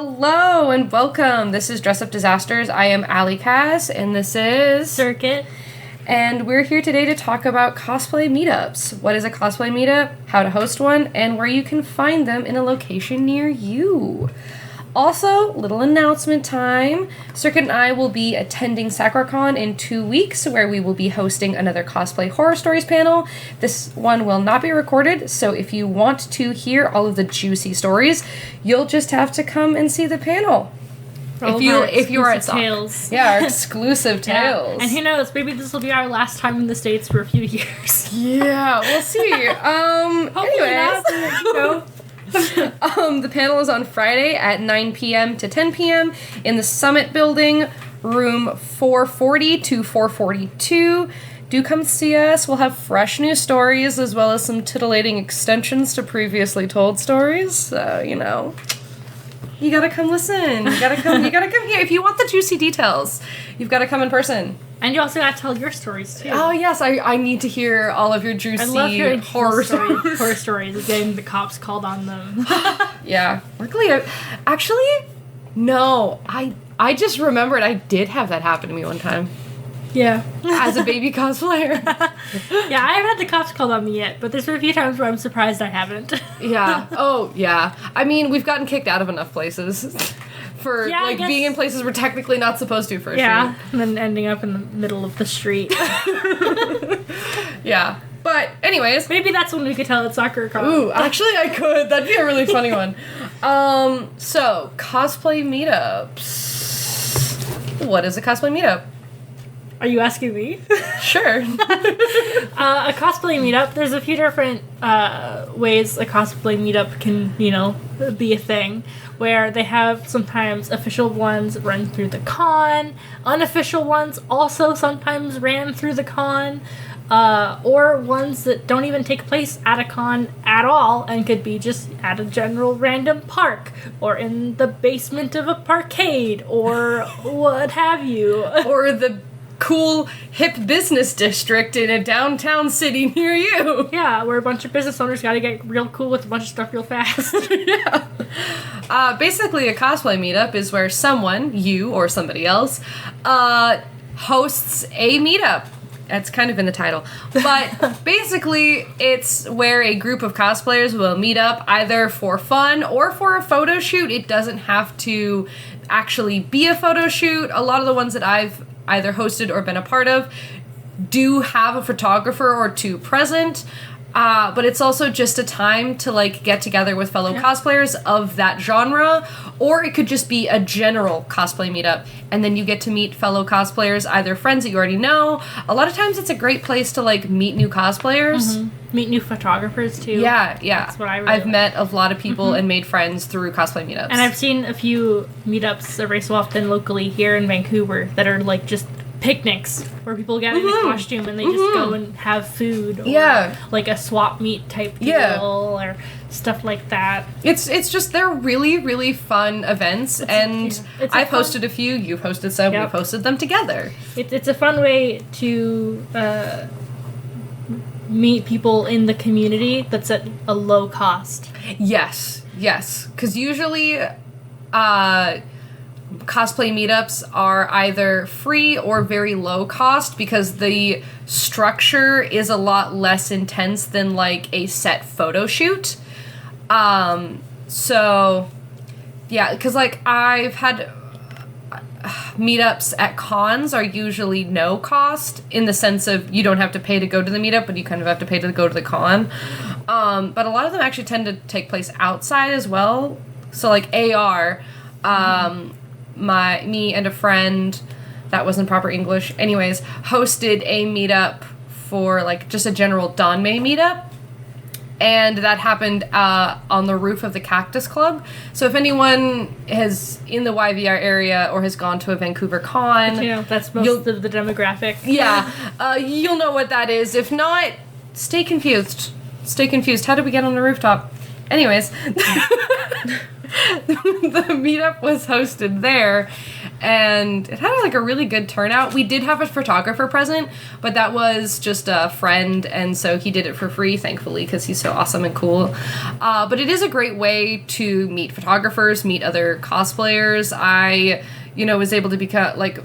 Hello and welcome. This is Dress Up Disasters. I am Alycas and this is Circuit. And we're here today to talk about cosplay meetups. What is a cosplay meetup, how to host one, and where you can find them in a location near you. Also, little announcement time. Circuit and I will be attending SacroCon in 2 weeks, where we will be hosting another cosplay horror stories panel. This one will not be recorded, so if you want to hear all of the juicy stories, you'll just have to come and see the panel. If you are at tales. Yeah, our exclusive tales. And who knows, maybe this will be our last time in the States for a few years. Yeah, we'll see. Anyways. The panel is on Friday at 9 p.m. to 10 p.m. in the Summit Building, room 440 to 442. Do come see us. We'll have fresh new stories as well as some titillating extensions to previously told stories. So, you gotta come listen. You gotta come here. If you want the juicy details, you've gotta come in person. And you also gotta tell your stories too. Oh yes, I need to hear all of your juicy horror stories of getting the cops called on them. Yeah. Luckily, no. I just remembered I did have that happen to me one time. Yeah. As a baby cosplayer. Yeah, I haven't had the cops called on me yet, but there's been a few times where I'm surprised I haven't. Yeah. Oh, yeah. I mean, we've gotten kicked out of enough places for, being in places we're technically not supposed to for a shoot. Yeah, and then ending up in the middle of the street. Yeah. But, anyways. Maybe that's when we could tell it's SacroCon. Ooh, actually I could. That'd be a really funny one. So, cosplay meetups. What is a cosplay meetup? Are you asking me? Sure. A cosplay meetup, there's a few different ways a cosplay meetup can, be a thing. Where they have sometimes official ones run through the con, unofficial ones also sometimes ran through the con, or ones that don't even take place at a con at all and could be just at a general random park or in the basement of a parkade or what have you. Or the cool hip business district in a downtown city near you. Yeah, where a bunch of business owners gotta get real cool with a bunch of stuff real fast. Yeah. Basically, a cosplay meetup is where someone, you or somebody else, hosts a meetup. That's kind of in the title. But basically, it's where a group of cosplayers will meet up either for fun or for a photo shoot. It doesn't have to actually be a photo shoot. A lot of the ones that I've either hosted or been a part of do have a photographer or two present, but it's also just a time to get together with fellow cosplayers of that genre, or it could just be a general cosplay meetup, and then you get to meet fellow cosplayers, either friends that you already know. A lot of times it's a great place to meet new cosplayers. Mm-hmm. Meet new photographers too. Yeah. That's what I've met a lot of people and made friends through cosplay meetups. And I've seen a few meetups every so often locally here in Vancouver that are just picnics where people get in a costume and they just go and have food, or a swap meet type deal or stuff like that. It's just they're really, really fun events, and I've hosted a few, you've hosted some, we've hosted them together. It's a fun way to meet people in the community that's at a low cost. Yes, because usually cosplay meetups are either free or very low cost because the structure is a lot less intense than a set photo shoot. So yeah, because I've had meetups at cons are usually no cost in the sense of you don't have to pay to go to the meetup, but you kind of have to pay to go to the con. But a lot of them actually tend to take place outside as well. So AR, me and a friend, that wasn't proper English, anyways, hosted a meetup for just a general Donmei meetup. And that happened on the roof of the Cactus Club. So if anyone is in the YVR area or has gone to a Vancouver con... that's most of the demographic. Yeah, you'll know what that is. If not, stay confused. How did we get on the rooftop? Anyways. the meetup was hosted there, and it had like a really good turnout. We did have a photographer present, but that was just a friend, and so he did it for free, thankfully, because he's so awesome and cool. But it is a great way to meet photographers, meet other cosplayers. I, was able to become, like,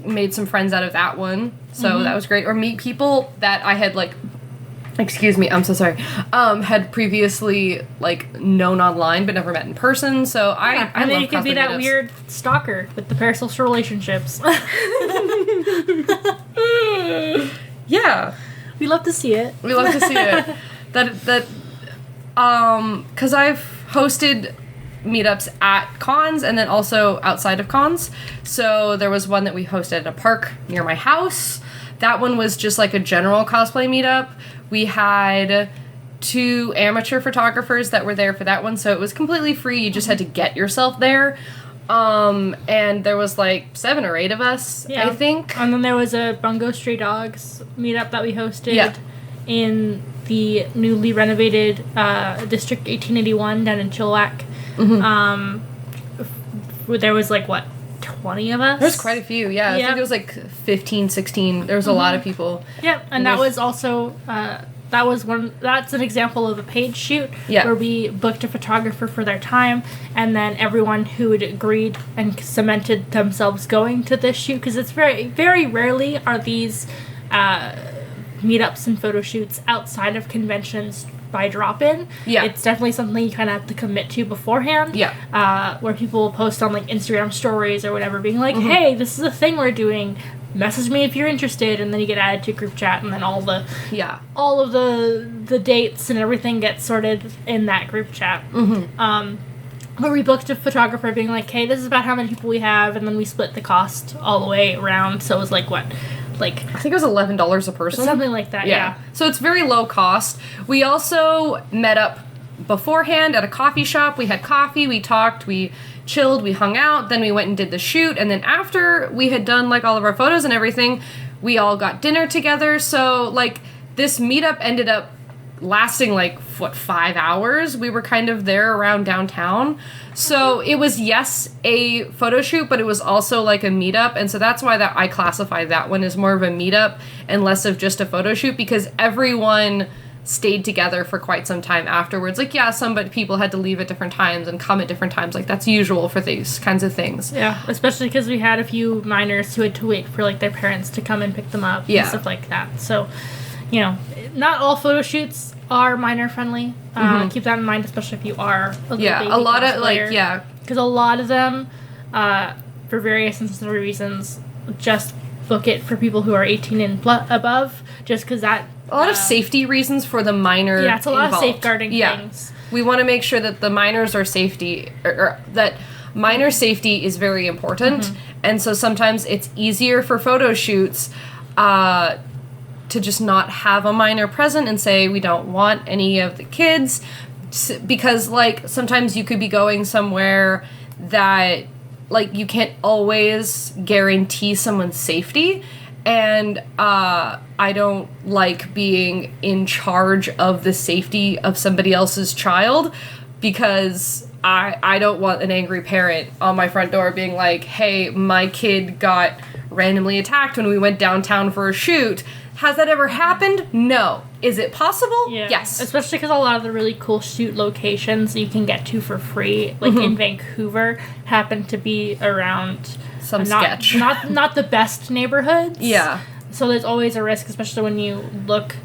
made some friends out of that one, so that was great. Or meet people that I had, like, excuse me, I'm so sorry, had previously, like, known online but never met in person, so I and then love you could be that meetups. weird stalker with the parasocial relationships. Yeah. We love to see it. We love to see it. Because I've hosted meetups at cons and then also outside of cons. So there was one that we hosted at a park near my house. That one was just like a general cosplay meetup. We had 2 amateur photographers that were there for that one, so it was completely free. You just had to get yourself there. And there was like 7 or 8 of us, I think. And then there was a Bungo Stray Dogs meetup that we hosted in the newly renovated District 1881 down in Chilliwack. Where there was like, 20 of us? There's quite a few, yeah. I think it was like 15, 16. There was a lot of people. Yep, and that was also... that's an example of a paid shoot where we booked a photographer for their time, and then everyone who had agreed and cemented themselves going to this shoot, because it's very, very rarely are these meetups and photo shoots outside of conventions by drop-in. Yeah. It's definitely something you kind of have to commit to beforehand. Yeah. Where people will post on, like, Instagram stories or whatever, being like, hey, this is a thing we're doing. Message me if you're interested, and then you get added to a group chat, and then all of the dates and everything gets sorted in that group chat. Where we booked a photographer being like, hey, this is about how many people we have, and then we split the cost all the way around, so it was like, what? Like, I think it was $11 a person. Something like that, yeah. So it's very low cost. We also met up beforehand at a coffee shop. We had coffee, we talked, we chilled, we hung out, then we went and did the shoot, and then after we had done, like, all of our photos and everything, we all got dinner together. So, like, this meetup ended up lasting, like, 5 hours? We were kind of there around downtown. So it was, yes, a photo shoot, but it was also, like, a meetup, and so that's why I classify that one as more of a meetup and less of just a photo shoot, because everyone stayed together for quite some time afterwards. Like, yeah, people had to leave at different times and come at different times. Like, that's usual for these kinds of things. Yeah, especially because we had a few minors who had to wait for, like, their parents to come and pick them up and stuff like that. So, not all photo shoots are minor friendly. Keep that in mind, especially if you are a little baby a lot of, cosplayer. like, because a lot of them, for various and sundry reasons, just book it for people who are 18 and above, just because that... A lot of safety reasons for the minor Yeah, it's a lot involved. of safeguarding things. We want to make sure that the minors are safety, or that minor safety is very important, and so sometimes it's easier for photo shoots to just not have a minor present and say we don't want any of the kids, because, like, sometimes you could be going somewhere that, like, you can't always guarantee someone's safety, and I don't like being in charge of the safety of somebody else's child, because I don't want an angry parent on my front door being like, hey, my kid got randomly attacked when we went downtown for a shoot. Has that ever happened? No. Is it possible? Yeah. Yes. Especially because a lot of the really cool shoot locations you can get to for free, like in Vancouver, happen to be around some sketch. Not the best neighborhoods. Yeah. So there's always a risk, especially when you look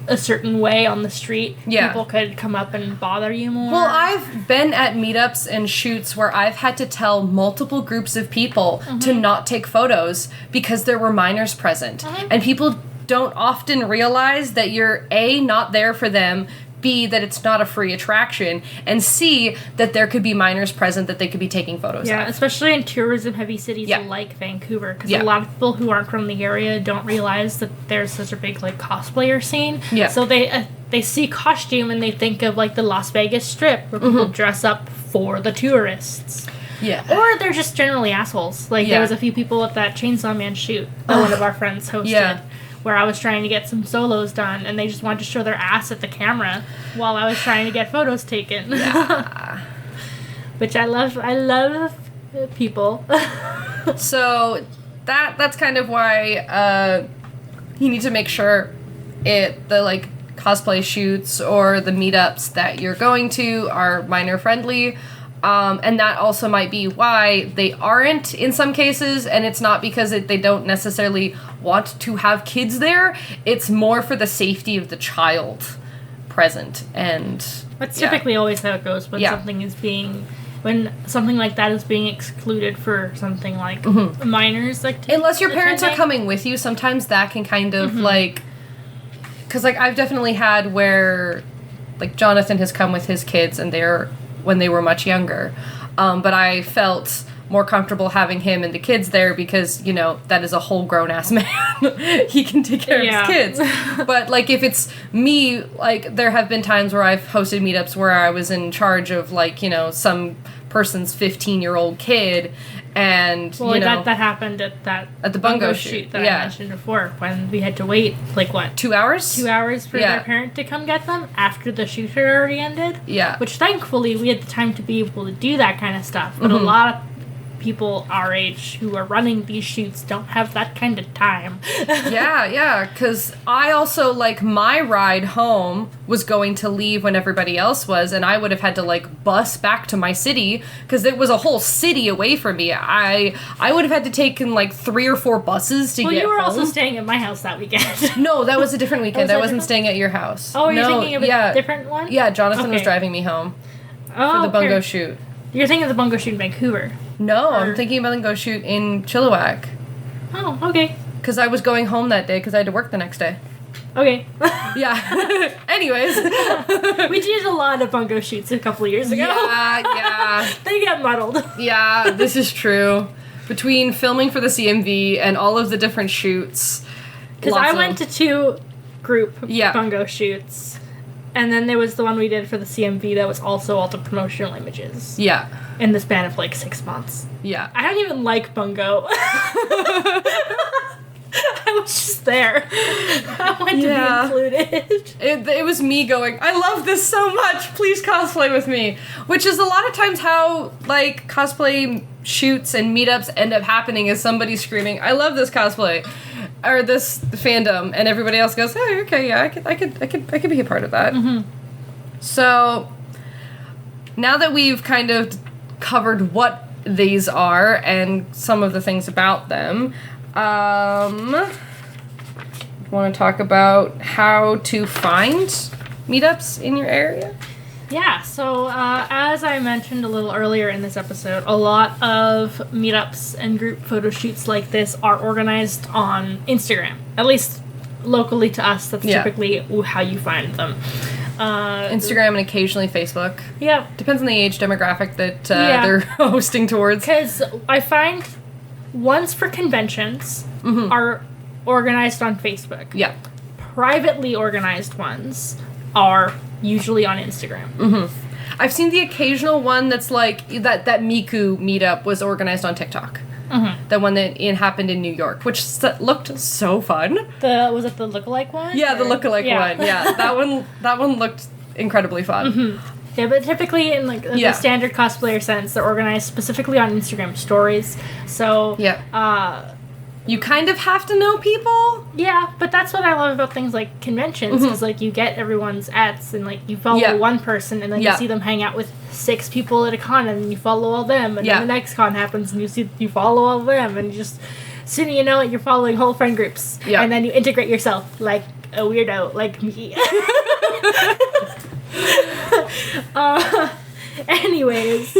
a certain way on the street. Yeah. People could come up and bother you more. Well, I've been at meetups and shoots where I've had to tell multiple groups of people to not take photos because there were minors present. And people don't often realize that you're A, not there for them, B, that it's not a free attraction, and C, that there could be minors present that they could be taking photos of. Yeah, especially in tourism-heavy cities like Vancouver, because a lot of people who aren't from the area don't realize that there's such a big, like, cosplayer scene. Yeah. So they see costume and they think of, like, the Las Vegas Strip, where people dress up for the tourists. Yeah. Or they're just generally assholes. Like, there was a few people at that Chainsaw Man shoot that one of our friends hosted. Yeah. Where I was trying to get some solos done, and they just wanted to show their ass at the camera while I was trying to get photos taken. Yeah. which I love people. So that's kind of why you need to make sure the like cosplay shoots or the meetups that you're going to are minor friendly. And that also might be why they aren't in some cases, and it's not because they don't necessarily want to have kids there. It's more for the safety of the child present, and that's typically always how it goes when when something like that is being excluded for something like minors. Like unless your parents are coming with you, sometimes that can kind of like, because like I've definitely had where like Jonathan has come with his kids and when they were much younger. But I felt more comfortable having him and the kids there because, you know, that is a whole grown-ass man. He can take care of his kids. But, like, if it's me, like, there have been times where I've hosted meetups where I was in charge of, like, you know, some person's 15-year-old kid, and, you know... that happened at the bungo shoot that I mentioned before, when we had to wait, like, what? 2 hours? 2 hours for their parent to come get them after the shoot had already ended. Yeah. Which, thankfully, we had the time to be able to do that kind of stuff. But a lot of people our age who are running these shoots don't have that kind of time. Yeah, because I also, like, my ride home was going to leave when everybody else was, and I would have had to, like, bus back to my city, because it was a whole city away from me. I would have had to take in, like, 3 or 4 buses to get home. Well, you were also staying at my house that weekend. No, that was a different weekend. I wasn't staying at your house. Oh, you're thinking of a different one? Yeah, Jonathan was driving me home for the bungo shoot. You're thinking of the bungo shoot in Vancouver. No, I'm thinking about the bungo shoot in Chilliwack. Oh, okay. Because I was going home that day because I had to work the next day. Okay. Yeah. Anyways. We did a lot of bungo shoots a couple of years ago. Yeah. They get muddled. Yeah, this is true. Between filming for the CMV and all of the different shoots. Because I went to 2 group bungo shoots. And then there was the one we did for the CMV that was also all the promotional images. Yeah. In the span of like 6 months. Yeah. I don't even like bungo. I was just there. I wanted to be included. It was me going, I love this so much, please cosplay with me. Which is a lot of times how, like, cosplay shoots and meetups end up happening, is somebody screaming, I love this cosplay. Or this fandom, and everybody else goes, oh, okay, yeah, I could be a part of that. So, now that we've kind of covered what these are and some of the things about them, want to talk about how to find meetups in your area? Yeah, so as I mentioned a little earlier in this episode, a lot of meetups and group photo shoots like this are organized on Instagram. At least locally to us, that's typically how you find them. Instagram and occasionally Facebook. Yeah. Depends on the age demographic that they're hosting towards. Because I find ones for conventions are organized on Facebook. Yeah. Privately organized ones are usually on Instagram. I've seen the occasional one that's like that Miku meetup was organized on TikTok. The one that happened in New York, which looked so fun. Was it the lookalike one? Yeah, the lookalike one. Yeah, that one looked incredibly fun. Yeah, but typically in like the standard cosplayer sense, they're organized specifically on Instagram stories. So you kind of have to know people. Yeah, but that's what I love about things like conventions, because like you get everyone's @, and like you follow one person, and then you see them hang out with 6 people at a con, and then you follow all them, and then the next con happens, and you follow all of them, and you just soon you know it, you're following whole friend groups, and then you integrate yourself like a weirdo like me. Anyways,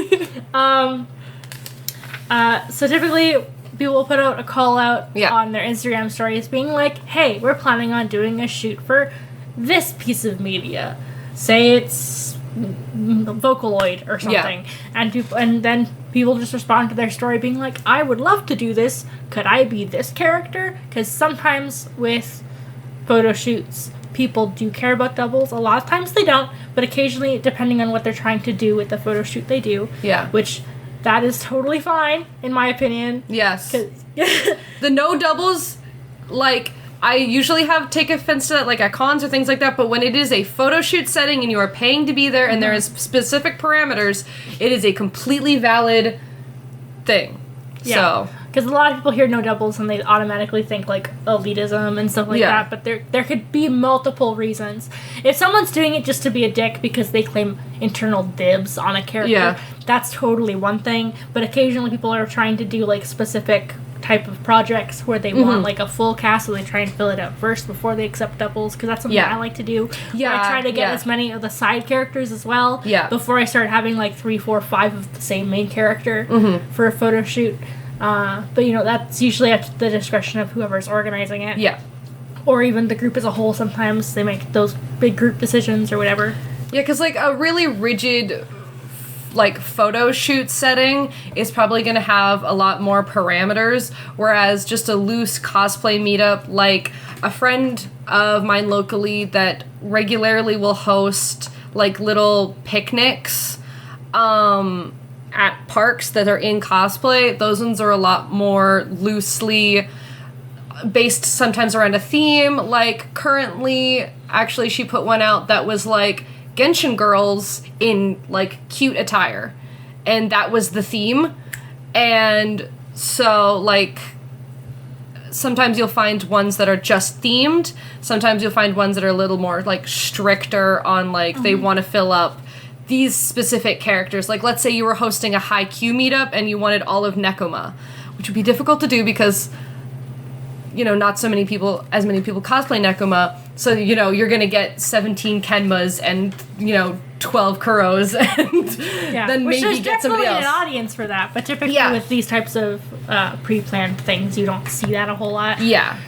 so typically people will put out a call out on their Instagram stories being like, hey, we're planning on doing a shoot for this piece of media. Say it's Vocaloid or something. And then people just respond to their story being like, I would love to do this. Could I be this character? Because sometimes with photo shoots, people do care about doubles. A lot of times they don't, but occasionally, depending on what they're trying to do with the photo shoot, they do. Yeah. Which... that is totally fine, in my opinion. Yes. The no doubles, like, I usually take offense to that, like at cons or things like that, but when it is a photo shoot setting and you are paying to be there and there is specific parameters, it is a completely valid thing. Yeah. So. Because a lot of people hear no doubles and they automatically think, like, elitism and stuff like that, but there could be multiple reasons. If someone's doing it just to be a dick because they claim internal dibs on a character, that's totally one thing, but occasionally people are trying to do, like, specific type of projects where they want, like, a full cast, so they try and fill it out first before they accept doubles, because that's something I like to do. I try to get as many of the side characters as well before I start having, like, 3, 4, 5 of the same main character for a photo shoot. But, you know, that's usually at the discretion of whoever's organizing it. Yeah. Or even the group as a whole. Sometimes they make those big group decisions or whatever. Yeah, because, like, a really rigid, like, photo shoot setting is probably going to have a lot more parameters, whereas just a loose cosplay meetup, like, a friend of mine locally that regularly will host, like, little picnics, at parks that are in cosplay, those ones are a lot more loosely based sometimes around a theme. Like, currently, actually, she put one out that was, like, Genshin girls in, like, cute attire. And that was the theme. And so, like, sometimes you'll find ones that are just themed. Sometimes you'll find ones that are a little more, like, stricter on, like, they want to fill up these specific characters. Like, let's say you were hosting a high Q meetup and you wanted all of Nekoma, which would be difficult to do because, you know, not as many people cosplay Nekoma, so, you know, you're gonna get 17 Kenmas and, you know, 12 Kuros and then maybe get somebody else. There's definitely an audience for that, but typically with these types of pre-planned things, you don't see that a whole lot. Yeah.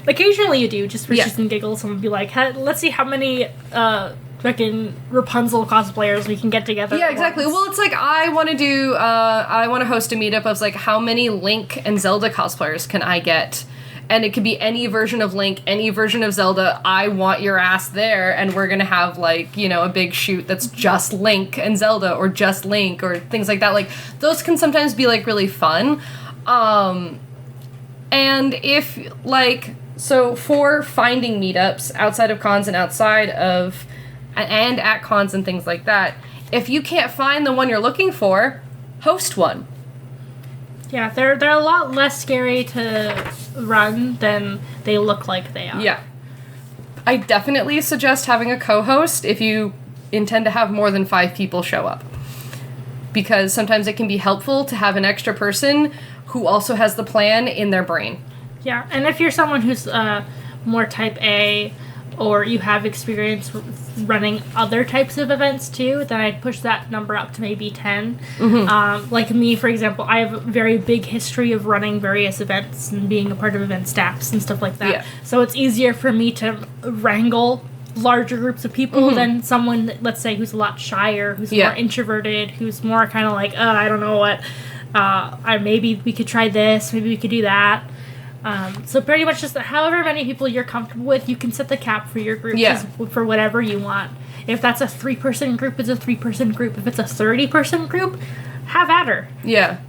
Occasionally you do, just for shits and giggles. Someone would be like, let's see how many fucking Rapunzel cosplayers we can get together. Yeah, exactly. Well, it's like, I want to host a meetup of, like, how many Link and Zelda cosplayers can I get? And it could be any version of Link, any version of Zelda. I want your ass there, and we're gonna have, like, you know, a big shoot that's just Link and Zelda, or just Link, or things like that. Like, those can sometimes be, like, really fun. And if, like, so for finding meetups outside of cons and outside of and at cons and things like that, if you can't find the one you're looking for, host one. Yeah, they're a lot less scary to run than they look like they are. Yeah. I definitely suggest having a co-host if you intend to have more than 5 people show up. Because sometimes it can be helpful to have an extra person who also has the plan in their brain. Yeah, and if you're someone who's more type A, or you have experience running other types of events too, then I'd push that number up to maybe 10. Like me, for example, I have a very big history of running various events and being a part of event staffs and stuff like that. Yeah. So it's easier for me to wrangle larger groups of people than someone, let's say, who's a lot shyer, who's more introverted, who's more kind of like, I don't know what, maybe we could try this, maybe we could do that. So pretty much just however many people you're comfortable with, you can set the cap for your group for whatever you want. If that's a 3-person group, it's a 3-person group. If it's a 30-person group, have at her. Yeah.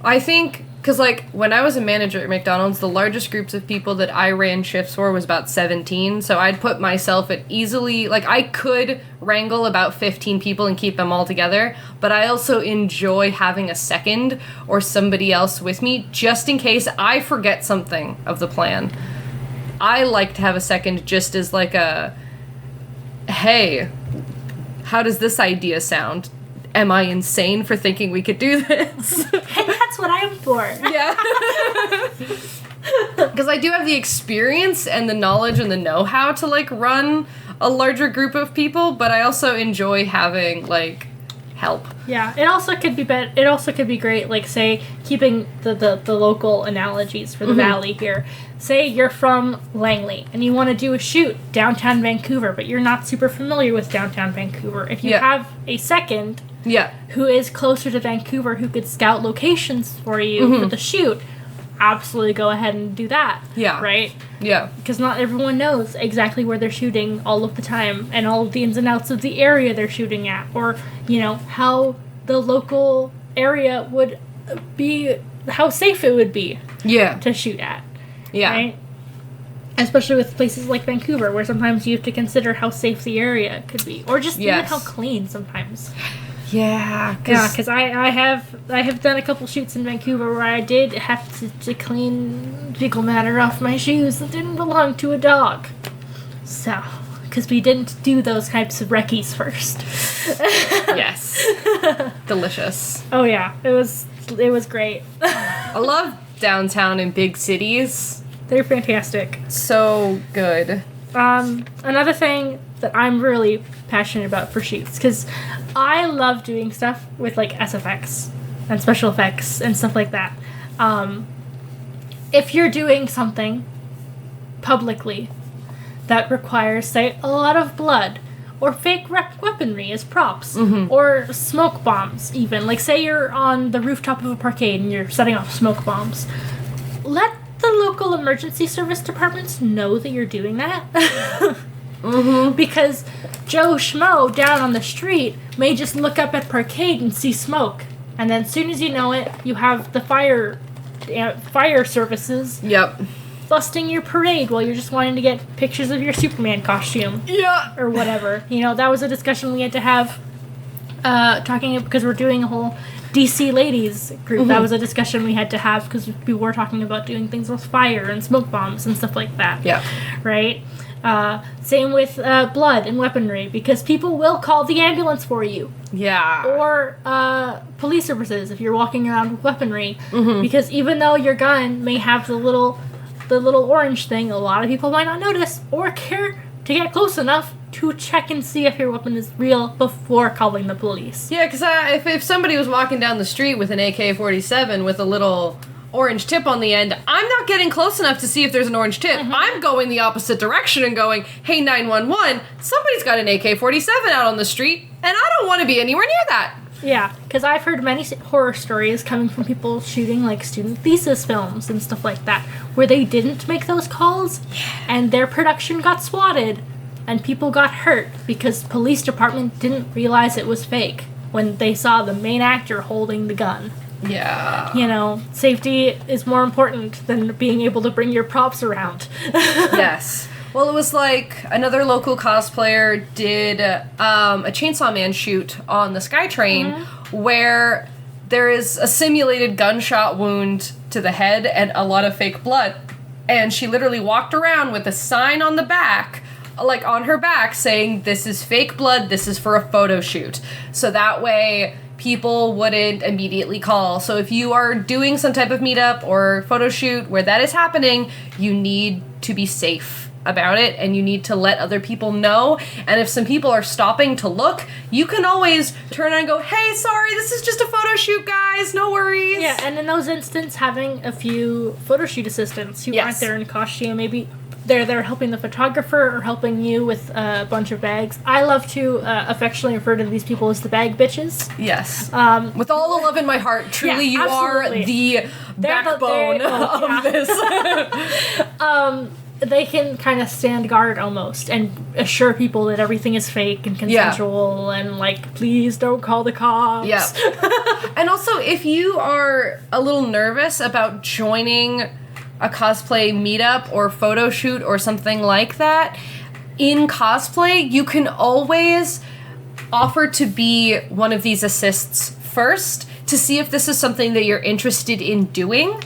I think, because, like, when I was a manager at McDonald's, the largest groups of people that I ran shifts for was about 17, so I'd put myself at easily, like, I could wrangle about 15 people and keep them all together, but I also enjoy having a second or somebody else with me, just in case I forget something of the plan. I like to have a second just as, like, a, hey, how does this idea sound? Am I insane for thinking we could do this? Hey, that's what I'm for. Yeah. Because I do have the experience and the knowledge and the know-how to, like, run a larger group of people, but I also enjoy having, like, help. Yeah, it also could be great, like, say, keeping the local analogies for the valley here. Say you're from Langley and you want to do a shoot downtown Vancouver, but you're not super familiar with downtown Vancouver. If you have a second who is closer to Vancouver, who could scout locations for you for the shoot, absolutely go ahead and do that. Yeah. Right? Yeah. Because not everyone knows exactly where they're shooting all of the time and all of the ins and outs of the area they're shooting at, or, you know, how the local area would be, how safe it would be to shoot at. Yeah. Right? Especially with places like Vancouver, where sometimes you have to consider how safe the area could be, or just even how clean sometimes. Yeah, because I have done a couple shoots in Vancouver where I did have to clean fecal matter off my shoes that didn't belong to a dog. So, because we didn't do those types of recce's first. Yes. Delicious. Oh yeah, it was great. I love downtown and big cities. They're fantastic. So good. Another thing that I'm really passionate about for shoots, because I love doing stuff with like SFX and special effects and stuff like that. If you're doing something publicly that requires, say, a lot of blood or fake weaponry as props, or smoke bombs even, like say you're on the rooftop of a parkade and you're setting off smoke bombs, let the local emergency service departments know that you're doing that. Because Joe Schmo down on the street may just look up at parkade and see smoke, and then as soon as you know it, you have the fire services busting your parade while you're just wanting to get pictures of your Superman costume or whatever. You know, that was a discussion we had to have talking, because we're doing a whole DC ladies group. That was a discussion we had to have because we were talking about doing things with fire and smoke bombs and stuff like that. Right? Same with blood and weaponry, because people will call the ambulance for you. Or police services if you're walking around with weaponry. Because even though your gun may have the little orange thing, a lot of people might not notice or care to get close enough to check and see if your weapon is real before calling the police. Yeah, because if somebody was walking down the street with an AK-47 with a little orange tip on the end, I'm not getting close enough to see if there's an orange tip. I'm going the opposite direction and going, hey, 911, somebody's got an AK-47 out on the street, and I don't want to be anywhere near that. Yeah, because I've heard many horror stories coming from people shooting, like, student thesis films and stuff like that, where they didn't make those calls, and their production got swatted, and people got hurt because the police department didn't realize it was fake when they saw the main actor holding the gun. Yeah. You know, safety is more important than being able to bring your props around. Yes. Well, it was like another local cosplayer did a Chainsaw Man shoot on the SkyTrain where there is a simulated gunshot wound to the head and a lot of fake blood. And she literally walked around with a sign on the back, like on her back, saying, this is fake blood, this is for a photo shoot. So that way people wouldn't immediately call. So if you are doing some type of meetup or photo shoot where that is happening, you need to be safe about it, and you need to let other people know. And if some people are stopping to look, you can always turn and go, hey, sorry, this is just a photo shoot, guys, no worries. Yeah, and in those instances, having a few photo shoot assistants who aren't there in costume, maybe they're there helping the photographer or helping you with a bunch of bags. I love to affectionately refer to these people as the bag bitches. Yes. With all the love in my heart, truly you are the backbone of this. They can kind of stand guard almost and assure people that everything is fake and consensual and, like, please don't call the cops. Yeah. And also, if you are a little nervous about joining a cosplay meetup or photo shoot or something like that, in cosplay, you can always offer to be one of these assists first to see if this is something that you're interested in doing.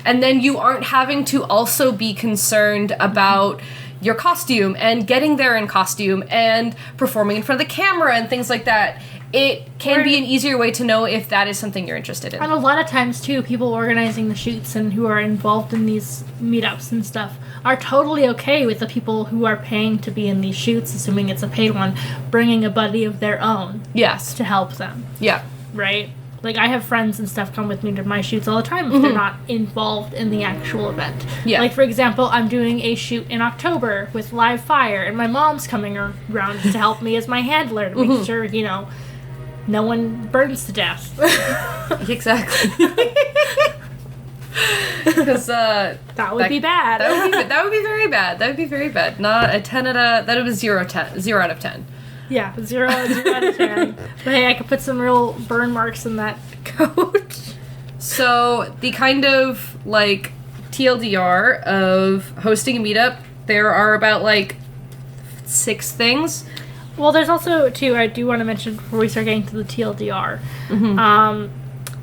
And then you aren't having to also be concerned about your costume and getting there in costume and performing in front of the camera and things like that. It can be an easier way to know if that is something you're interested in. And a lot of times, too, people organizing the shoots and who are involved in these meetups and stuff are totally okay with the people who are paying to be in these shoots, assuming it's a paid one, bringing a buddy of their own. Yes. To help them. Yeah. Right? Like, I have friends and stuff come with me to my shoots all the time if they're not involved in the actual event. Yeah. Like, for example, I'm doing a shoot in October with live fire, and my mom's coming around to help me as my handler to make sure, you know, no one burns to death. Exactly. Because that would be bad. That would be very bad. That would be very bad. Not a 10 out of... That was 0 out of 10. Yeah, 0 out of 10. But hey, I could put some real burn marks in that coat. So, the kind of, like, TLDR of hosting a meetup there are about, like, 6 things. Well, there's also, too, I do want to mention before we start getting to the TLDR,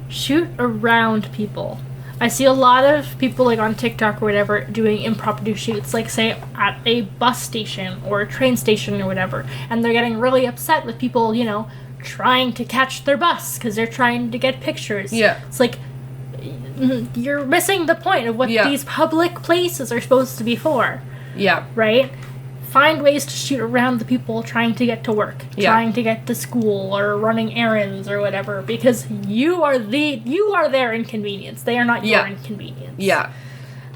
shoot around people. I see a lot of people, like, on TikTok or whatever, doing impromptu shoots, like, say, at a bus station or a train station or whatever, and they're getting really upset with people, you know, trying to catch their bus because they're trying to get pictures. Yeah. It's like, you're missing the point of what these public places are supposed to be for. Yeah. Right? Find ways to shoot around the people trying to get to work, trying to get to school, or running errands or whatever, because you are their inconvenience. They are not your inconvenience. Yeah.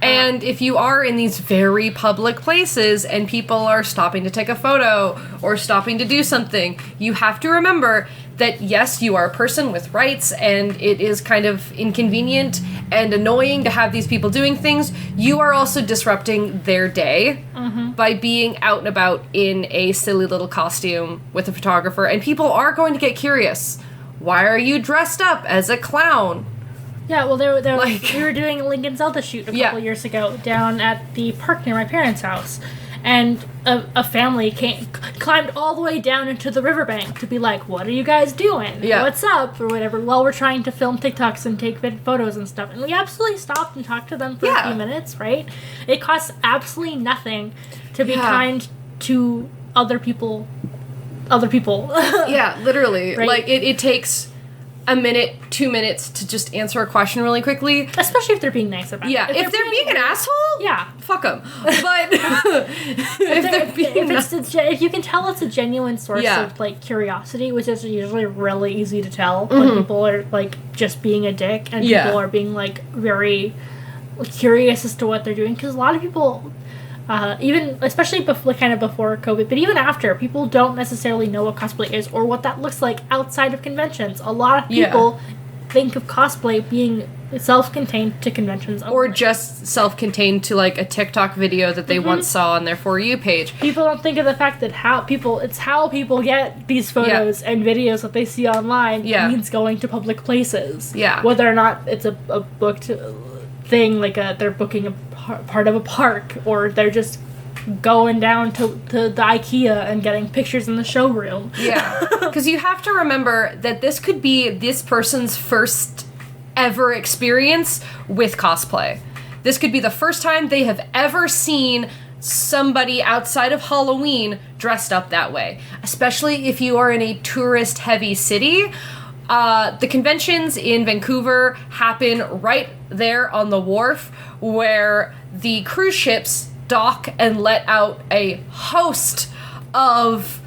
And if you are in these very public places and people are stopping to take a photo or stopping to do something, you have to remember that, yes, you are a person with rights and it is kind of inconvenient and annoying to have these people doing things. You are also disrupting their day by being out and about in a silly little costume with a photographer. And people are going to get curious. Why are you dressed up as a clown? Yeah, well, we were doing a Lincoln Zelda shoot a couple years ago down at the park near my parents' house. And a family climbed all the way down into the riverbank to be like, what are you guys doing? Yeah. What's up? Or whatever, while we're trying to film TikToks and take photos and stuff. And we absolutely stopped and talked to them for a few minutes, right? It costs absolutely nothing to be kind to other people. Yeah, literally. Right? Like, it takes a minute, 2 minutes to just answer a question really quickly. Especially if they're being nice about it. Yeah, if they're being an asshole, fuck them. But if you can tell it's a genuine source of, like, curiosity, which is usually really easy to tell when people are, like, just being a dick and people are being, like, very curious as to what they're doing. Because a lot of people, even, especially kind of before COVID, but even after, people don't necessarily know what cosplay is or what that looks like outside of conventions. A lot of people think of cosplay being self-contained to conventions only. Or just self-contained to, like, a TikTok video that they once saw on their For You page. People don't think of the fact that how people get these photos and videos that they see online means going to public places. Yeah. Whether or not it's a booked thing, like they're booking a part of a park, or they're just going down to the IKEA and getting pictures in the showroom. Yeah. Because you have to remember that this could be this person's first ever experience with cosplay. This could be the first time they have ever seen somebody outside of Halloween dressed up that way. Especially if you are in a tourist-heavy city. The conventions in Vancouver happen right there on the wharf where the cruise ships dock and let out a host of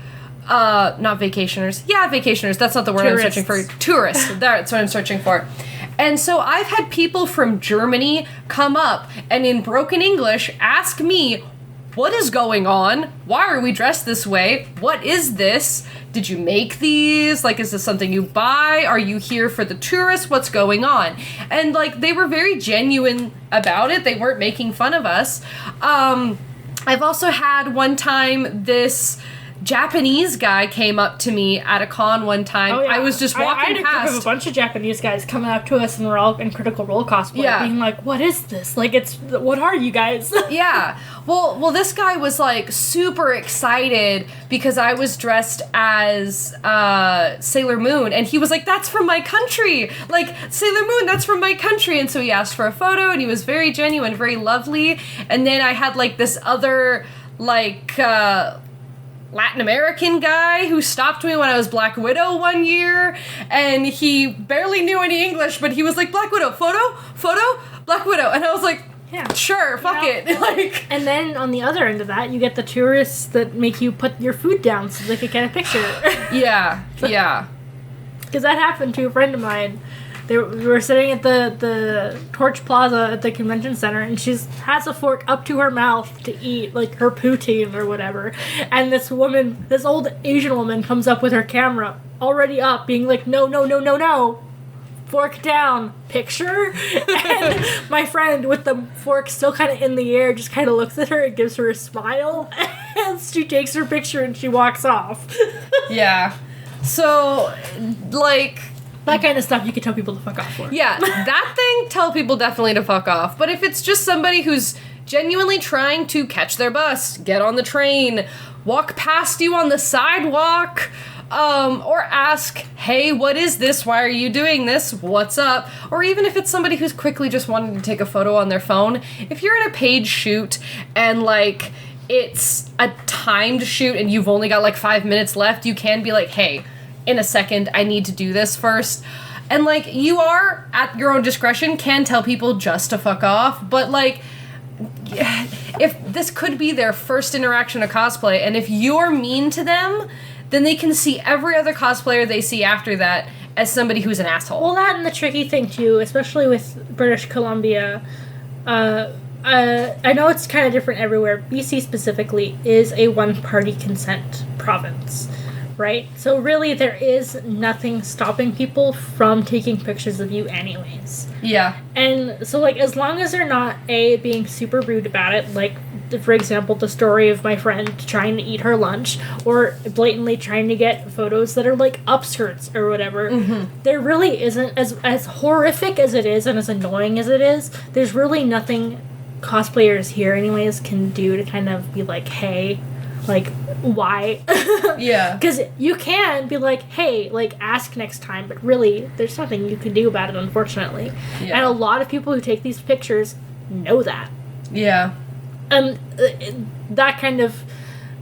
not vacationers. Yeah, vacationers. That's not the word I'm searching for. Tourists. That's what I'm searching for. And so I've had people from Germany come up and in broken English ask me, what is going on? Why are we dressed this way? What is this? Did you make these? Like, is this something you buy? Are you here for the tourists? What's going on? And, like, they were very genuine about it. They weren't making fun of us. I've also had one time this Japanese guy came up to me at a con one time. Oh, yeah. I was just walking I past. I had a bunch of Japanese guys coming up to us and we're all in Critical Role cosplay, being like, what is this? Like, what are you guys? Yeah. Well, this guy was, like, super excited because I was dressed as Sailor Moon, and he was like, that's from my country! Like, Sailor Moon, that's from my country! And so he asked for a photo, and he was very genuine, very lovely. And then I had, like, this other, like, Latin American guy who stopped me when I was Black Widow one year, and he barely knew any English, but he was like, Black Widow, photo, Black Widow. And I was like, yeah, sure, fuck it. Like, and then on the other end of that, you get the tourists that make you put your food down so they can get a picture. Yeah. Because that happened to a friend of mine. We were sitting at the Torch Plaza at the convention center, and she has a fork up to her mouth to eat, like, her poutine or whatever. And this old Asian woman comes up with her camera already up, being like, no. Fork down, picture. And my friend with the fork still kind of in the air just kind of looks at her and gives her a smile. And she takes her picture and she walks off. Yeah. So, like, that kind of stuff you can tell people to fuck off for. Yeah, that thing, tell people definitely to fuck off. But if it's just somebody who's genuinely trying to catch their bus, get on the train, walk past you on the sidewalk, or ask, hey, what is this? Why are you doing this? What's up? Or even if it's somebody who's quickly just wanting to take a photo on their phone, if you're in a paid shoot and, like, it's a timed shoot and you've only got, like, 5 minutes left, you can be like, hey, in a second, I need to do this first. And, like, you are, at your own discretion, can tell people just to fuck off, but, like, if this could be their first interaction of cosplay, and if you're mean to them, then they can see every other cosplayer they see after that as somebody who's an asshole. Well, that and the tricky thing, too, especially with British Columbia, I know it's kind of different everywhere. BC specifically is a one-party consent province, right? So really, there is nothing stopping people from taking pictures of you anyways. Yeah. And so, like, as long as they're not, A, being super rude about it, like, for example, the story of my friend trying to eat her lunch, or blatantly trying to get photos that are, like, upskirts or whatever, there really isn't, as horrific as it is and as annoying as it is, there's really nothing cosplayers here anyways can do to kind of be like, hey, like, why? Yeah. Because you can be like, hey, like, ask next time, but really, there's nothing you can do about it, unfortunately. Yeah. And a lot of people who take these pictures know that. Yeah. And that kind of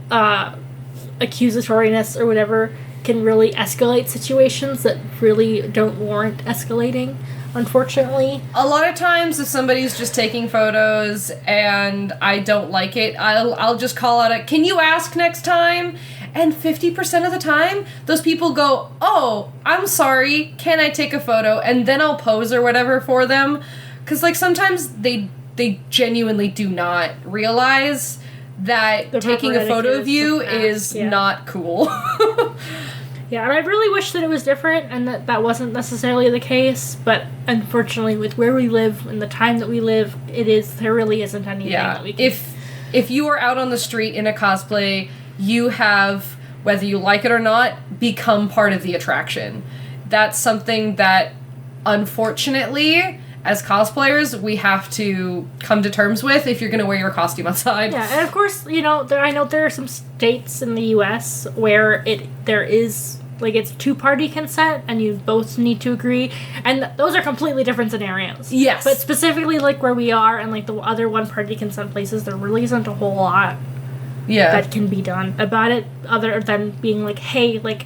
accusatoriness or whatever can really escalate situations that really don't warrant escalating, unfortunately. A lot of times, if somebody's just taking photos and I don't like it, I'll just call out can you ask next time? And 50% of the time, those people go, oh, I'm sorry, can I take a photo? And then I'll pose or whatever for them. Because, like, sometimes they genuinely do not realize that taking a photo of you is not cool. Yeah, and I really wish that it was different and that wasn't necessarily the case, but unfortunately with where we live and the time that we live, there really isn't anything that we can... If you are out on the street in a cosplay, you have, whether you like it or not, become part of the attraction. That's something that, unfortunately, as cosplayers, we have to come to terms with if you're going to wear your costume outside. Yeah, and of course, you know, I know there are some states in the U.S. where there is, like, it's two-party consent, and you both need to agree, and those are completely different scenarios. Yes. But specifically, like, where we are, and, like, the other one-party consent places, there really isn't a whole lot that can be done about it, other than being like, hey, like,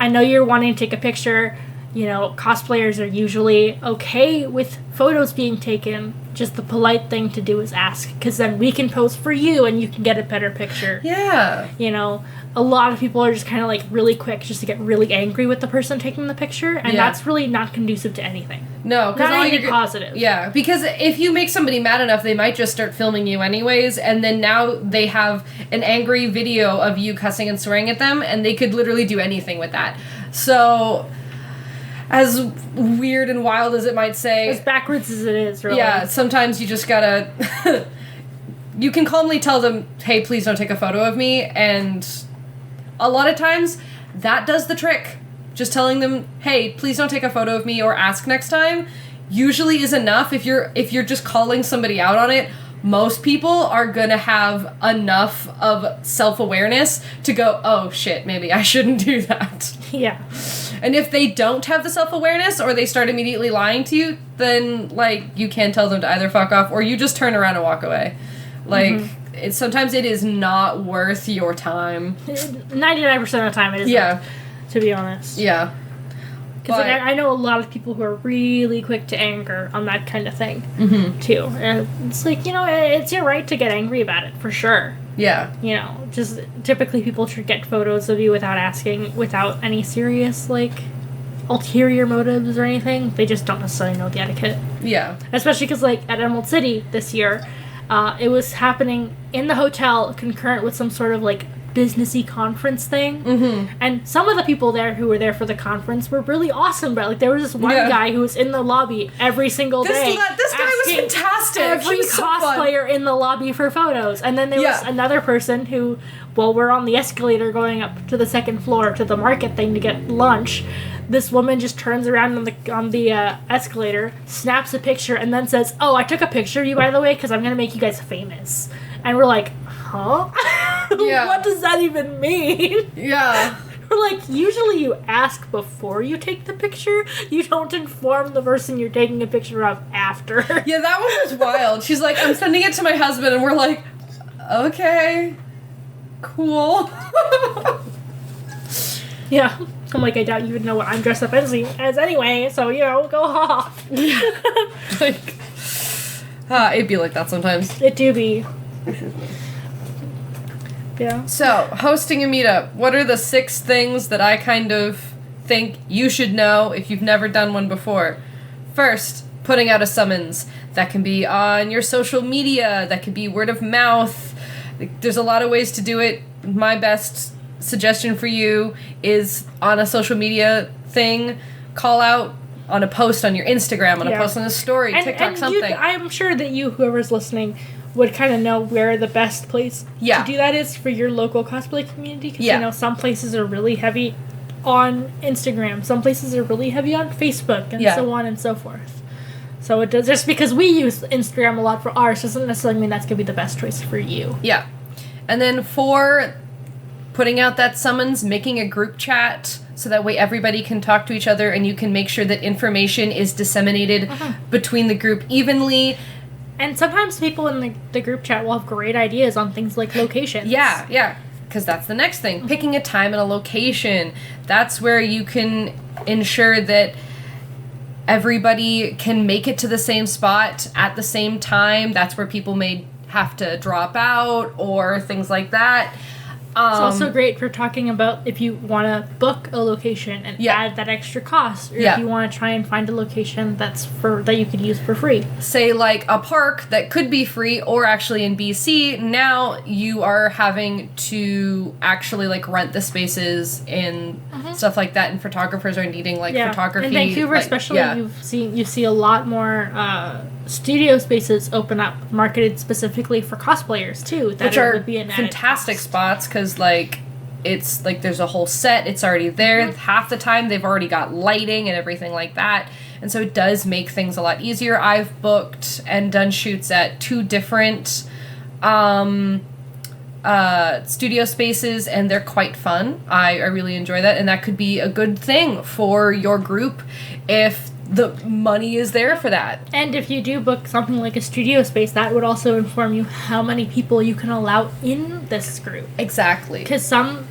I know you're wanting to take a picture. You know, cosplayers are usually okay with photos being taken. Just the polite thing to do is ask, because then we can pose for you and you can get a better picture. Yeah. You know, a lot of people are just kind of, like, really quick just to get really angry with the person taking the picture, and that's really not conducive to anything. No, because not anything positive. Yeah, because if you make somebody mad enough, they might just start filming you anyways, and then now they have an angry video of you cussing and swearing at them, and they could literally do anything with that. So, as weird and wild as it might say... As backwards as it is, really. Yeah, sometimes you just gotta... you can calmly tell them, hey, please don't take a photo of me, and a lot of times, that does the trick. Just telling them, hey, please don't take a photo of me or ask next time, usually is enough. If you're just calling somebody out on it, most people are gonna have enough of self-awareness to go, oh shit, maybe I shouldn't do that. Yeah. And if they don't have the self-awareness or they start immediately lying to you, then, like, you can tell them to either fuck off or you just turn around and walk away. Like, sometimes it is not worth your time. 99% of the time it is. Yeah. To be honest. Yeah. Because I know a lot of people who are really quick to anger on that kind of thing, too. And it's like, you know, it's your right to get angry about it, for sure. Yeah. You know, just typically people should get photos of you without asking, without any serious, like, ulterior motives or anything. They just don't necessarily know the etiquette. Yeah. Especially because, like, at Emerald City this year, it was happening in the hotel concurrent with some sort of, like, businessy conference thing. And some of the people there who were there for the conference were really awesome, but, like, there was this one guy who was in the lobby every single day. This guy was fantastic. Every cosplayer in the lobby for photos. And then there was another person who, while we're on the escalator going up to the second floor to the market thing to get lunch, this woman just turns around on the escalator, snaps a picture, and then says, "Oh, I took a picture of you, by the way, because I'm gonna make you guys famous." And we're like, "Huh? Yeah. What does that even mean?" Yeah. We're like, usually you ask before you take the picture. You don't inform the person you're taking a picture of after. Yeah, that one was wild. She's like, "I'm sending it to my husband," and we're like, "Okay, cool." Yeah. I'm like, I doubt you would know what I'm dressed up as anyway, so, go off. Like, it'd be like that sometimes. It do be. Yeah. So, hosting a meetup. What are the 6 things that I kind of think you should know if you've never done one before? First, putting out a summons. That can be on your social media. That could be word of mouth. There's a lot of ways to do it. My best suggestion for you is on a social media thing, call out on a post on your Instagram, on a post on a story, TikTok, something. I'm sure that whoever's listening, would kind of know where the best place to do that is for your local cosplay community. Because, some places are really heavy on Instagram. Some places are really heavy on Facebook and so on and so forth. So it does, just because we use Instagram a lot for ours doesn't necessarily mean that's going to be the best choice for you. Yeah. And then for putting out that summons, making a group chat so that way everybody can talk to each other and you can make sure that information is disseminated between the group evenly. And sometimes people in the group chat will have great ideas on things like locations. Yeah. Because that's the next thing. Picking a time and a location. That's where you can ensure that everybody can make it to the same spot at the same time. That's where people may have to drop out or things like that. It's also great for talking about if you want to book a location and add that extra cost, or if you want to try and find a location that you could use for free. Say like a park that could be free, or actually in BC now you are having to actually like rent the spaces and stuff like that, and photographers are needing photography. In Vancouver, especially, you see a lot more studio spaces open up, marketed specifically for cosplayers too, which are fantastic spots because it's like there's a whole set, it's already there. Half the time they've already got lighting and everything like that, and so it does make things a lot easier. I've booked and done shoots at 2 different studio spaces, and they're quite fun. I really enjoy that, and that could be a good thing for your group if the money is there for that. And if you do book something like a studio space, that would also inform you how many people you can allow in this group. Exactly. Because some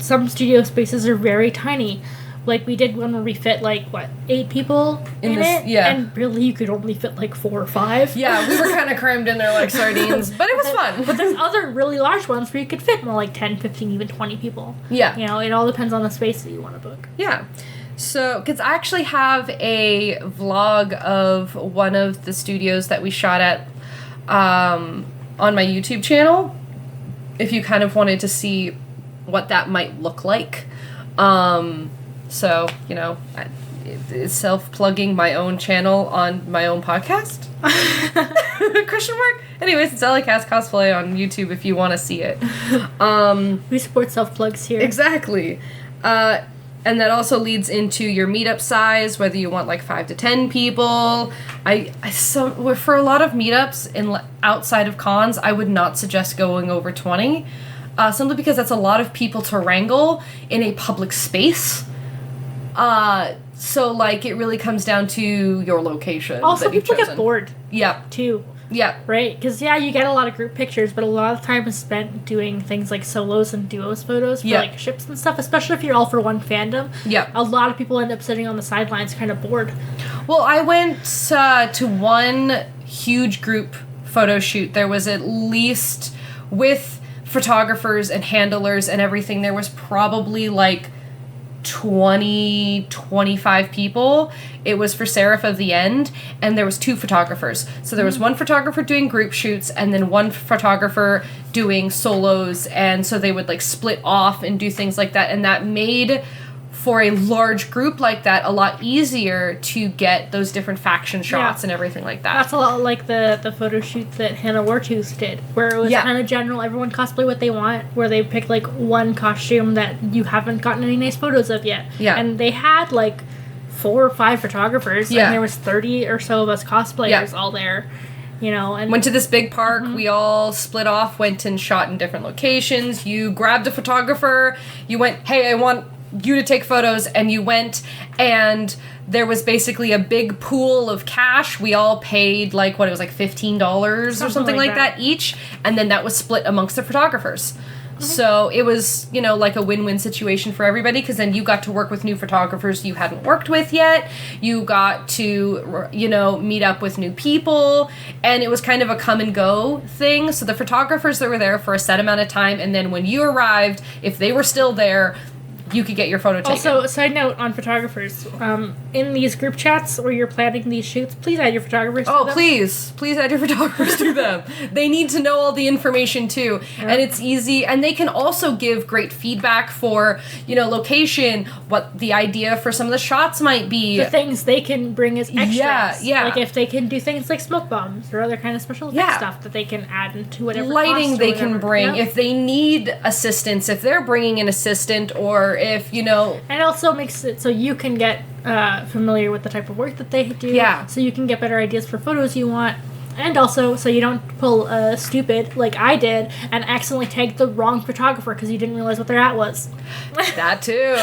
studio spaces are very tiny. Like, we did one where we fit, 8 people in it? Yeah. And really, you could only fit, 4 or 5. Yeah, we were kind of crammed in there like sardines, but it was fun. But there's other really large ones where you could fit more like 10, 15, even 20 people. Yeah. It all depends on the space that you want to book. Yeah. So, because I actually have a vlog of one of the studios that we shot at on my YouTube channel, if you kind of wanted to see what that might look like. So, it's self-plugging my own channel on my own podcast. Question mark? Anyways, it's Alycas Cosplay on YouTube if you want to see it. We support self-plugs here. Exactly. And that also leads into your meetup size, whether you want 5 to 10 people. For a lot of meetups outside of cons, I would not suggest going over 20, simply because that's a lot of people to wrangle in a public space. So it really comes down to your location. Also, people get bored. Yeah. Too. Yeah. Right? Because, you get a lot of group pictures, but a lot of time is spent doing things like solos and duos photos for, ships and stuff, especially if you're all for one fandom. Yeah. A lot of people end up sitting on the sidelines kind of bored. Well, I went to one huge group photo shoot. There was at least, with photographers and handlers and everything, there was probably 20, 25 people. It was for Seraph of the End, and there was 2 photographers. So there was one photographer doing group shoots, and then one photographer doing solos, and so they would split off and do things like that, and that made for a large group like that a lot easier to get those different faction shots and everything like that. That's a lot like the photo shoot that Hannah Wartooth did, where it was kind of general, everyone cosplay what they want, where they picked like one costume that you haven't gotten any nice photos of yet. Yeah. And they had like 4 or 5 photographers, and there was 30 or so of us cosplayers all there. You know, and went to this big park. We all split off, went and shot in different locations. You grabbed a photographer. You went, hey, I want you to take photos, and you went, and there was basically a big pool of cash. We all paid like, what, it was like $15 or something like that each, and then that was split amongst the photographers. So it was, you know, like a win-win situation for everybody, because then you got to work with new photographers you hadn't worked with yet. You got to, you know, meet up with new people, and it was kind of a come and go thing. So the photographers that were there for a set amount of time, and then when you arrived, if they were still there, you could get your photo taken. Also, side note on photographers, in these group chats where you're planning these shoots, please add your photographers to them. Oh, please add your photographers to them. They need to know all the information too. And it's easy, and they can also give great feedback for, you know, location, what the idea for some of the shots might be. The things they can bring as extras. Yeah. Like if they can do things like smoke bombs or other kind of special effects stuff that they can add into whatever lighting they can bring. Yeah. If they need assistance, if they're bringing an assistant, or if, you know... And it also makes it so you can get familiar with the type of work that they do. Yeah. So you can get better ideas for photos you want. And also, so you don't pull stupid, like I did, and accidentally tag the wrong photographer because you didn't realize what their at was. That too.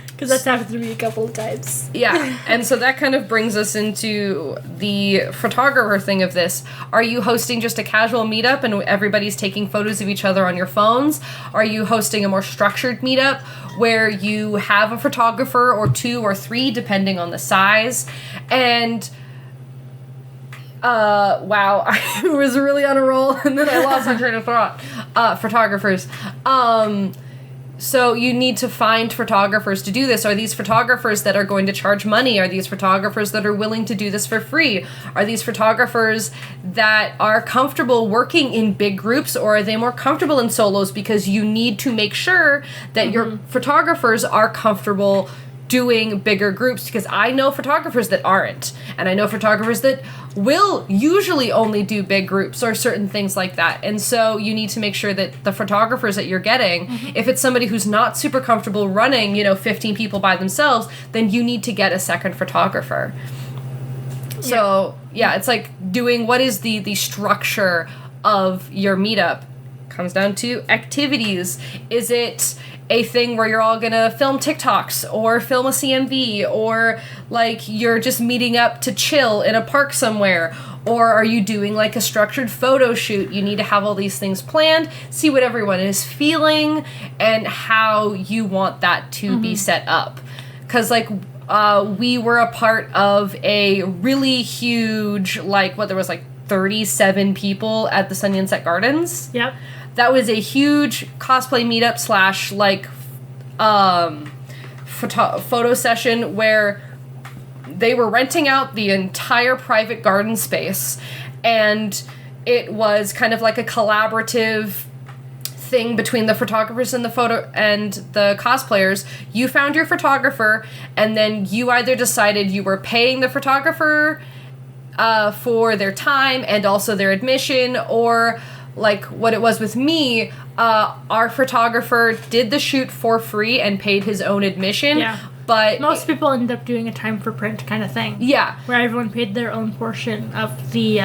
Because that's happened to me a couple of times. Yeah, and so that kind of brings us into the photographer thing of this. Are you hosting just a casual meetup and everybody's taking photos of each other on your phones? Are you hosting a more structured meetup where you have a photographer or 2 or 3, depending on the size? And... wow, I was really on a roll, and then I lost my train of thought. Photographers. So you need to find photographers to do this. Are these photographers that are going to charge money? Are these photographers that are willing to do this for free? Are these photographers that are comfortable working in big groups, or are they more comfortable in solos? Because you need to make sure that your photographers are comfortable doing bigger groups, because I know photographers that aren't, and I know photographers that will usually only do big groups or certain things like that. And so you need to make sure that the photographers that you're getting, if it's somebody who's not super comfortable running, 15 people by themselves, then you need to get a second photographer. So yeah, it's like doing what is the structure of your meetup. Comes down to activities. Is it a thing where you're all gonna film TikToks or film a CMV, or like you're just meeting up to chill in a park somewhere? Or are you doing like a structured photo shoot? You need to have all these things planned, see what everyone is feeling, and how you want that to be set up. Because like we were a part of a really huge, there was 37 people at the Sunset Gardens. Yep. That was a huge cosplay meetup / photo session where they were renting out the entire private garden space, and it was kind of like a collaborative thing between the photographers and the cosplayers. You found your photographer, and then you either decided you were paying the photographer for their time and also their admission, or like what it was with me, our photographer did the shoot for free and paid his own admission. Yeah. But most people end up doing a time for print kind of thing. Yeah. Where everyone paid their own portion of the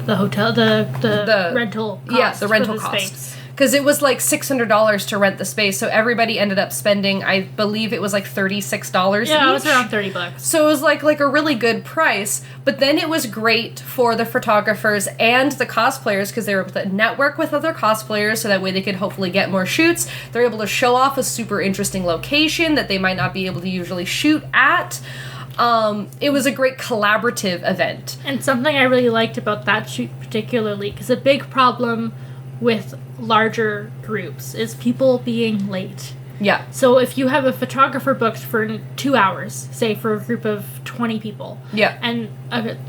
hotel, the rental cost. Yeah, the rental cost. Because it was $600 to rent the space, so everybody ended up spending, I believe it was $36 each. Yeah, it was around $30. So it was like a really good price, but then it was great for the photographers and the cosplayers, because they were able to network with other cosplayers, so that way they could hopefully get more shoots. They're able to show off a super interesting location that they might not be able to usually shoot at. It was a great collaborative event. And something I really liked about that shoot particularly, because a big problem with larger groups is people being late. Yeah. So if you have a photographer booked for 2 hours, say for a group of 20 people, and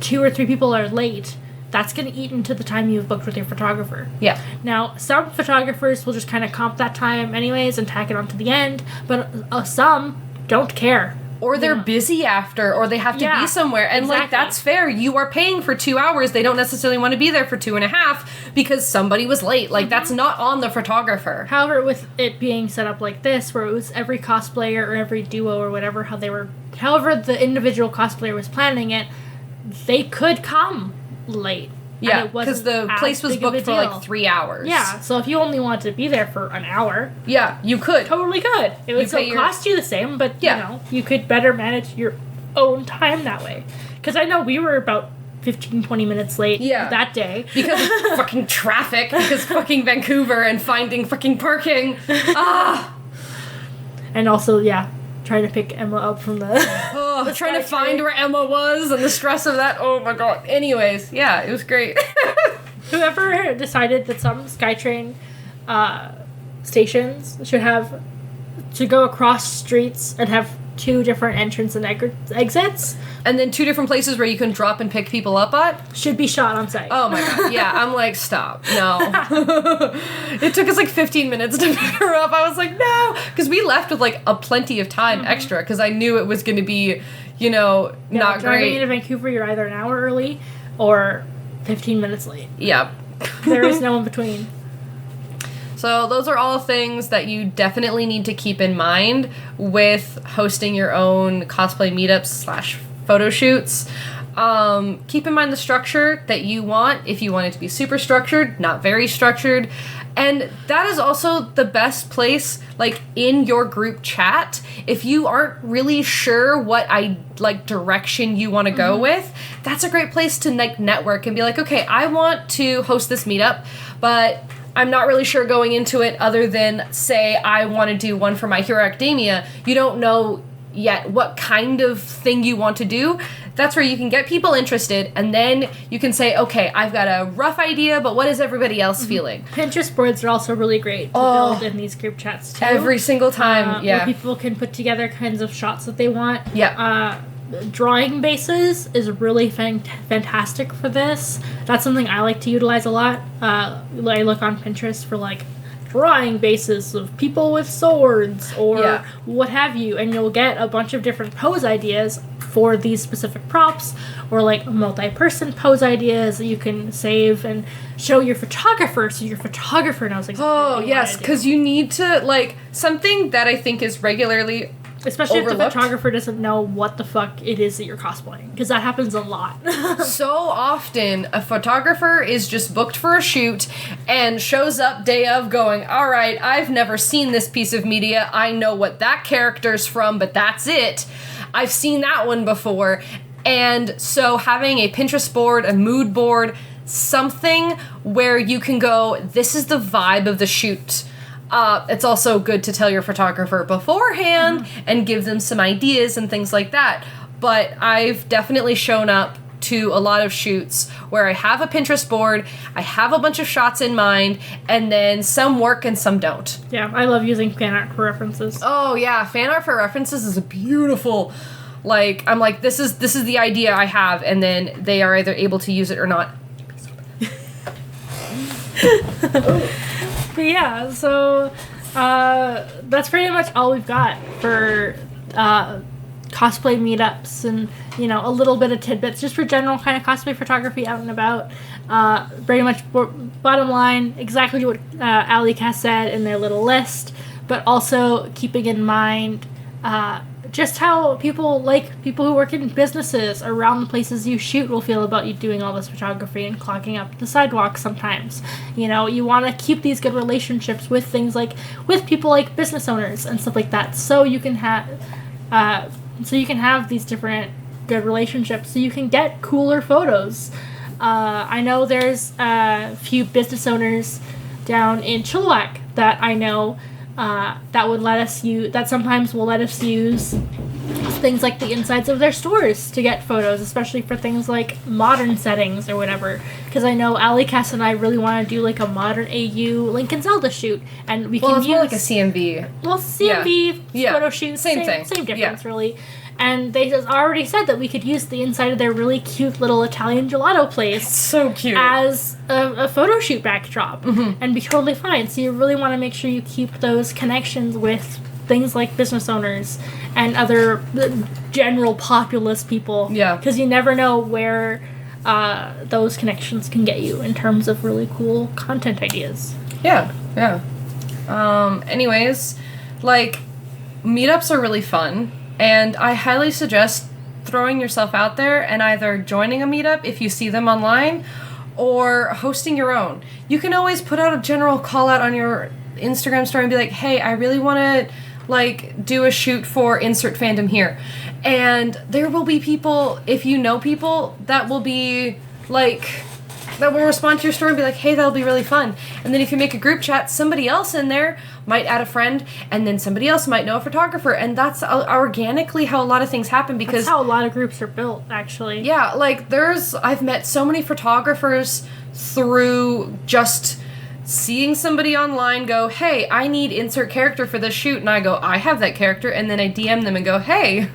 2 or 3 people are late, that's going to eat into the time you've booked with your photographer. Yeah. Now, some photographers will just kind of comp that time anyways and tack it on to the end, but some don't care. Or they're busy after, or they have to be somewhere. And, like, that's fair. You are paying for 2 hours. They don't necessarily want to be there for 2.5 because somebody was late. Like, that's not on the photographer. However, with it being set up like this, where it was every cosplayer or every duo or whatever, however the individual cosplayer was planning it, they could come late. Yeah, because the place was booked for, like, 3 hours. Yeah, so if you only wanted to be there for an hour... Yeah, you could. Totally could. It would still cost you the same, but, you know, you could better manage your own time that way. Because I know we were about 15, 20 minutes late that day. Because of fucking traffic, because fucking Vancouver and finding fucking parking. And also, trying to pick Emma up from the... trying to find where Emma was and the stress of that. Oh my god. Anyways, yeah, it was great. Whoever decided that some SkyTrain stations should go across streets and have 2 different entrance and exits. And then 2 different places where you can drop and pick people up at. Should be shot on site. Oh my god, yeah. I'm like, stop. No. It took us like 15 minutes to pick her up. I was like, no. Because we left with like a plenty of time extra because I knew it was going to be, you know, not driving great. into Vancouver, you're either an hour early or 15 minutes late. Yeah. There is no in between. So those are all things that you definitely need to keep in mind with hosting your own cosplay meetups / photo shoots. Keep in mind the structure that you want. If you want it to be super structured, not very structured. And that is also the best place, like, in your group chat. If you aren't really sure what direction you want to go with, that's a great place to, like, network and be like, okay, I want to host this meetup, but I'm not really sure going into it other than, say, I want to do one for My Hero Academia. You don't know yet what kind of thing you want to do. That's where you can get people interested, and then you can say, okay, I've got a rough idea, but what is everybody else feeling? Pinterest boards are also really great to build in these group chats, too. Every single time, where people can put together kinds of shots that they want. Yeah. Drawing bases is really fantastic for this. That's something I like to utilize a lot. I look on Pinterest for, like, drawing bases of people with swords or what have you, and you'll get a bunch of different pose ideas for these specific props, or like multi-person pose ideas that you can save and show your photographer, so your photographer knows exactly what you yes, because you need to, like, something that I think is regularly especially overlooked. If the photographer doesn't know what the fuck it is that you're cosplaying, because that happens a lot. So often, a photographer is just booked for a shoot and shows up day of going, all right, I've never seen this piece of media. I know what that character's from, but that's it. I've seen that one before. And so having a Pinterest board, a mood board, something where you can go, this is the vibe of the shoot. It's also good to tell your photographer beforehand and give them some ideas and things like that. But I've definitely shown up to a lot of shoots where I have a Pinterest board, I have a bunch of shots in mind, and then some work and some don't. Yeah, I love using fan art for references. Oh yeah, fan art for references is a beautiful, like, I'm like, this is the idea I have, and then they are either able to use it or not. But yeah, so that's pretty much all we've got for cosplay meetups and, you know, a little bit of tidbits just for general kind of cosplay photography out and about. Pretty much bottom line, exactly what Alycas said in their little list, but also keeping in mind just how people who work in businesses around the places you shoot will feel about you doing all this photography and clogging up the sidewalks sometimes. You know, you want to keep these good relationships with with people like business owners and stuff like that, so you can have these different good relationships, so you can get cooler photos. I know there's a few business owners down in Chilliwack that I know that sometimes will let us use things like the insides of their stores to get photos, especially for things like modern settings or whatever. Because I know Alycas and I really want to do like a modern AU Link and Zelda shoot, and we can use more like a CMV. Well, CMV photo shoot, same thing, same difference really. And they just already said that we could use the inside of their really cute little Italian gelato place So cute. as a photo shoot backdrop and be totally fine. So you really want to make sure you keep those connections with things like business owners and other general populous people. Yeah. Because you never know where those connections can get you in terms of really cool content ideas. Yeah. Anyways, like, meetups are really fun, and I highly suggest throwing yourself out there and either joining a meetup if you see them online or hosting your own. You can always put out a general call out on your Instagram story and be like, hey, I really want to like do a shoot for insert fandom here. And there will be people, if you know people, that will be like, that will respond to your story and be like, hey, that'll be really fun. And then if you make a group chat, somebody else in there might add a friend, and then somebody else might know a photographer. And that's organically how a lot of things happen, because that's how a lot of groups are built, actually. yeah, like I've met so many photographers through just seeing somebody online go, hey, I need insert character for this shoot, and I go, I have that character, and then I DM them and go, hey,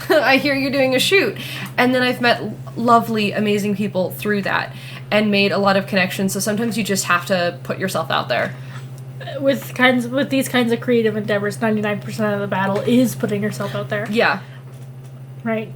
I hear you're doing a shoot. And then I've met lovely, amazing people through that and made a lot of connections. So sometimes you just have to put yourself out there. With these kinds of creative endeavors, 99% of the battle is putting yourself out there. Yeah. Right.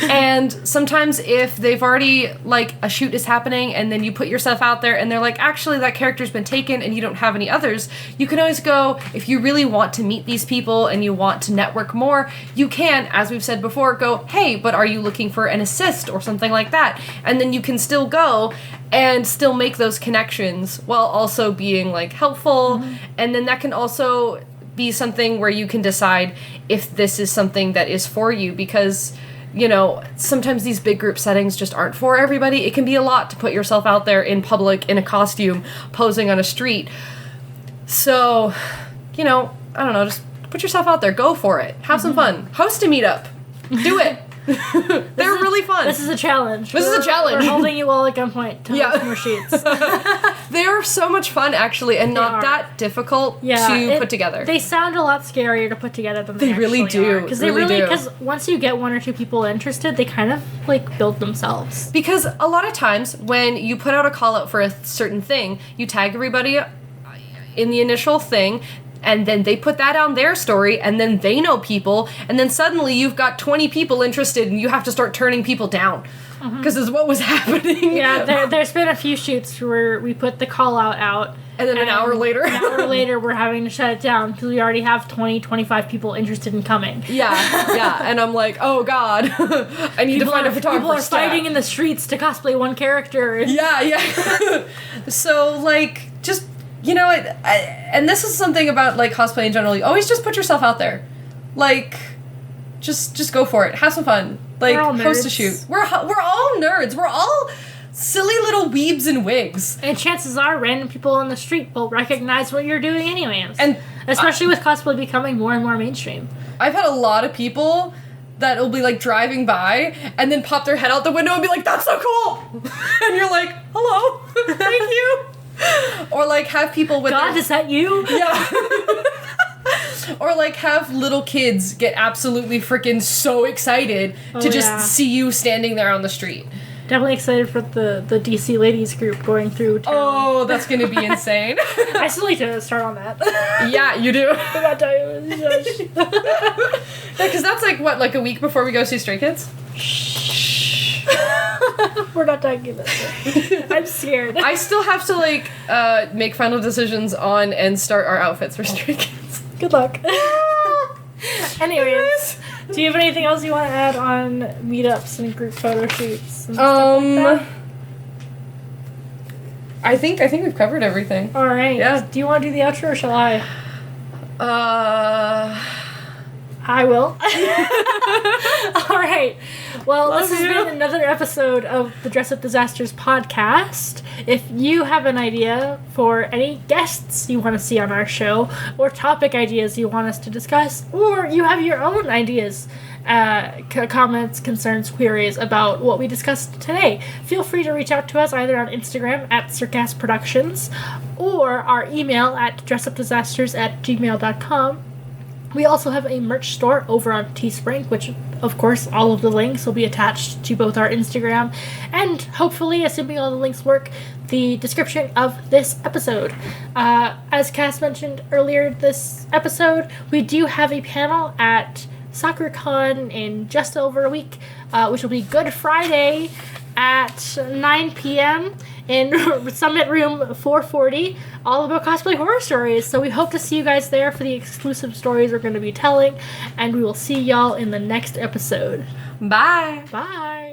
And sometimes if they've already, like, a shoot is happening and then you put yourself out there and they're like, actually, that character's been taken and you don't have any others, you can always go, if you really want to meet these people and you want to network more, you can, as we've said before, go, hey, but are you looking for an assist or something like that? And then you can still go and still make those connections while also being, like, helpful. And then that can also be something where you can decide if this is something that is for you, because you know, sometimes these big group settings just aren't for everybody. It can be a lot to put yourself out there in public in a costume, posing on a street. So, you know, I don't know, just put yourself out there. Go for it. Have some fun. Host a meetup. Do it. They're really fun. This is a challenge. This is a challenge. We're holding you all at gunpoint to host more shoots. They are so much fun, actually, and not that difficult to put together. They sound a lot scarier to put together than they really actually do. are. Because because once you get one or two people interested, they kind of like build themselves. Because a lot of times when you put out a call out for a certain thing, you tag everybody in the initial thing, and then they put that on their story, and then they know people, and then suddenly you've got 20 people interested, and you have to start turning people down. Because this is what was happening. Yeah, there's been a few shoots where we put the call out, and then an hour later, we're having to shut it down because we already have 20, 25 people interested in coming. Yeah, and I'm like, oh god, I need to find a photographer. People are fighting in the streets to cosplay one character. Yeah. So, like, just, you know, and this is something about, like, cosplay in general, you always just put yourself out there. Like, just go for it. Have some fun. Like, host a shoot. We're all nerds. We're all silly little weebs in wigs. And chances are random people on the street will recognize what you're doing anyways. And especially with cosplay becoming more and more mainstream. I've had a lot of people that will be, like, driving by and then pop their head out the window and be like, that's so cool! And you're like, hello, thank you. Or, like, have people with God, is that you? Yeah. Or, like, have little kids get absolutely freaking so excited to just see you standing there on the street. Definitely excited for the DC ladies group going through town. Oh, that's going to be insane. I still need to start on that. Yeah, you do. I'm not telling you. Yeah, because that's, like, what, like a week before we go see Stray Kids? Shh. We're not talking about that. I'm scared. I still have to, like, make final decisions on and start our outfits for Stray Kids. Good luck. Anyways, do you have anything else you want to add on meetups and group photo shoots and stuff like that? I think we've covered everything. All right. Yeah. Do you want to do the outro or shall I? I will. All right. Well, this has been another episode of the Dress Up Disasters podcast. If you have an idea for any guests you want to see on our show, or topic ideas you want us to discuss, or you have your own ideas, comments, concerns, queries about what we discussed today, feel free to reach out to us either on Instagram at Circast Productions or our email at dressupdisasters@gmail.com. We also have a merch store over on Teespring, which, of course, all of the links will be attached to both our Instagram and, hopefully, assuming all the links work, the description of this episode. As Cass mentioned earlier this episode, we do have a panel at SoccerCon in just over a week, which will be Good Friday at 9 p.m. in Summit Room 440, all about cosplay horror stories. So we hope to see you guys there for the exclusive stories we're going to be telling, and we will see y'all in the next episode. Bye. Bye.